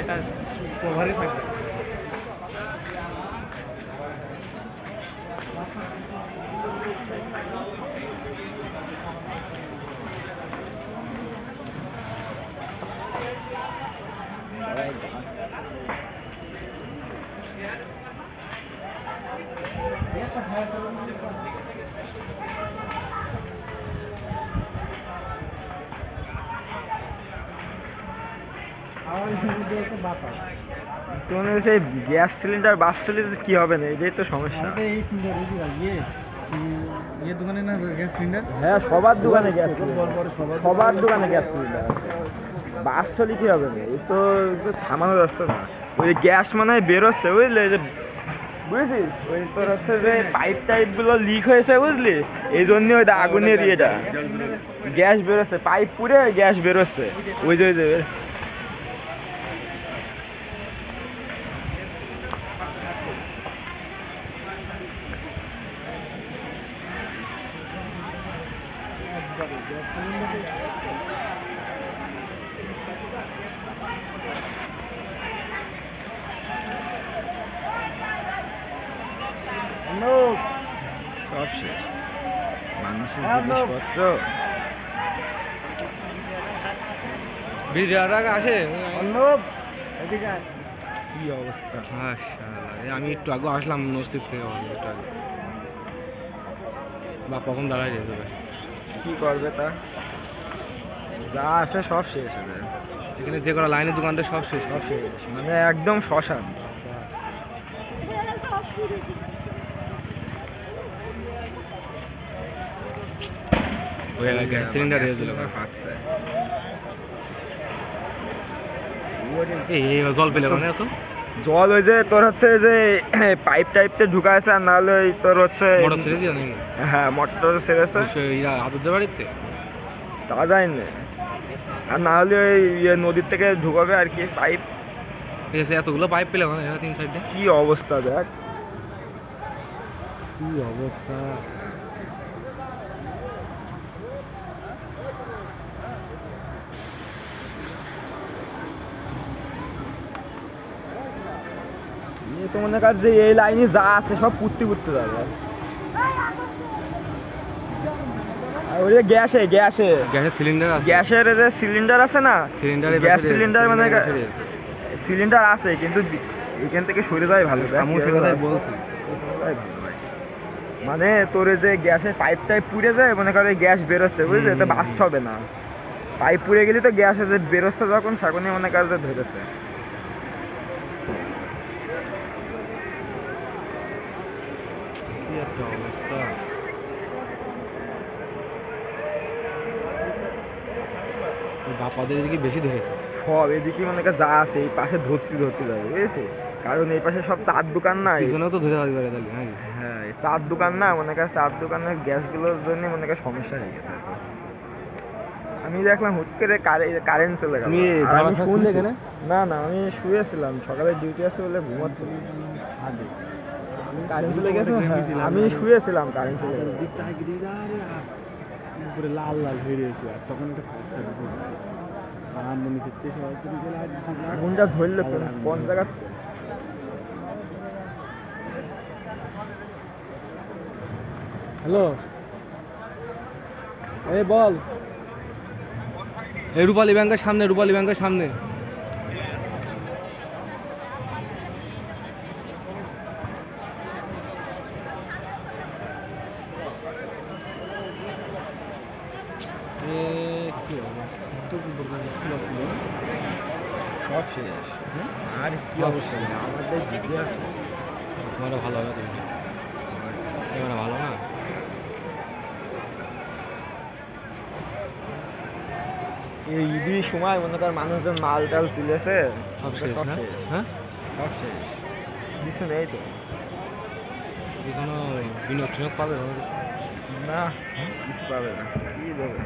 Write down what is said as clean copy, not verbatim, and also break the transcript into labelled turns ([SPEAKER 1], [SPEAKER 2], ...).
[SPEAKER 1] একটা কভারই থাকবে।
[SPEAKER 2] তোমাদের সেই গ্যাস সিলিন্ডার বাস চলে কি হবে না, এটাই তো সমস্যা।
[SPEAKER 1] দোকানে না গ্যাস সিলিন্ডার?
[SPEAKER 2] হ্যাঁ, সবার দোকানে গ্যাস সিলিন্ডার, সবার দোকানে গ্যাস সিলিন্ডার আছে। বাস চলে কি হবে না, এই তো থামানো যাচ্ছে না। ওই গ্যাস মনে হয় বেরোচ্ছে, বুঝলি? বুঝেছিস, ওই তোর হচ্ছে যে পাইপ টাইপ গুলো লিক হয়েছে, বুঝলি? এই জন্য ওই আগুনের ইয়েটা গ্যাস বেরোচ্ছে, পাইপ পুড়ে গ্যাস বেরোচ্ছে। ওই যে সব শেষ, মানুষের জিনিসপত্র।
[SPEAKER 1] আসে
[SPEAKER 2] কি অবস্থা!
[SPEAKER 1] আমি একটু আগে আসলাম নসিব থেকে, একটু আগে। বা কখন দাঁড়ায় যেতে হবে?
[SPEAKER 2] কি করবে তা, যা আছে সব শেষ হবে
[SPEAKER 1] এখানে যে কটা লাইনের দোকানটা সব শেষ।
[SPEAKER 2] সব শেষ, মানে একদম শ্মশান।
[SPEAKER 1] গ্যাস সিলিন্ডার দিয়ে দিল।
[SPEAKER 2] ফাটছে।
[SPEAKER 1] এই জল পেলে মানে তো
[SPEAKER 2] জল ওই যে তোর হচ্ছে যে পাইপ টাইপতে ঢুকা আছে, আর নাহলে ওই তোর হচ্ছে
[SPEAKER 1] মোটর ছেড়ে দিয়ে নাকি?
[SPEAKER 2] হ্যাঁ, মোটর ছেড়েছে,
[SPEAKER 1] হাতের বাড়িতে
[SPEAKER 2] তা যায় না। আর না হলে ওই নদীর থেকে ঢুকাবে আর কি পাইপ।
[SPEAKER 1] ঠিক আছে, এতগুলো পাইপ পেলে মানে তিন সাইডে।
[SPEAKER 2] কি অবস্থা দেখ,
[SPEAKER 1] কি অবস্থা!
[SPEAKER 2] তো মনে কর যে এই লাইনে যা আছে সব পুঁততে যাবে। আর ওই যে গ্যাসের
[SPEAKER 1] সিলিন্ডার,
[SPEAKER 2] গ্যাসের যে সিলিন্ডার আছে না, গ্যাস সিলিন্ডার মানে সিলিন্ডার আছে, কিন্তু এখান থেকে সরে যায় ভালো। মানে তোর যে গ্যাসের পাইপ টাইপ পুড়ে যায়, মনে করে গ্যাস বেরোচ্ছে, বুঝলি? তো বাস্ট হবে না, পাইপ পুড়ে গেলে তো গ্যাস যে বেরোচ্ছে যখন, তখনই মনে কর যে ধরেছে।
[SPEAKER 1] অবস্থা! বাপাদের এদিকে বেশি ধরেছে
[SPEAKER 2] সব এদিকে মনে কর যা আছে এই পাশে ধরতে যাবে, বুঝেছি? কারণ এই পাশে সব চার দোকান না,
[SPEAKER 1] পিছনেও তো ধরে পারে।
[SPEAKER 2] হ্যাঁ, চার দোকান না, মনে কর চার দোকানের গ্যাসগুলোর জন্য মনে কর সমস্যা হয়ে গেছে। আমি দেখলাম হুট করে কারেন্ট চলে গেল। আমি শুনছি, না আমি শুয়েছিলাম, সকালে ডিউটি আছে বলে ঘুমাচ্ছিলাম, কারেন্ট চলে গেছে। আমি শুয়েছিলাম, কারেন্ট চলে গেল।
[SPEAKER 1] লাল লাল হয়ে রয়েছে, আর তখন
[SPEAKER 2] আগুনটা ধরলে কোন জায়গা।
[SPEAKER 1] হ্যালো, এই বল। এই রূপালী ব্যাংকের সামনে।
[SPEAKER 2] সব শেষ, আর কি অবস্থা আমাদের দিকে আছে।
[SPEAKER 1] তোমারও ভালো হবে, ক্যামেরা ভালো না।
[SPEAKER 2] এই ঈদের সময় মনে কর মানুষজন মাল টাল তুলেছে,
[SPEAKER 1] সব শেষ। হ্যাঁ,
[SPEAKER 2] সব শেষ, কিছু নেই তো।
[SPEAKER 1] কোনো বিনিয়োগ পাবে
[SPEAKER 2] না, কিছু পাবে না, কি দেবে।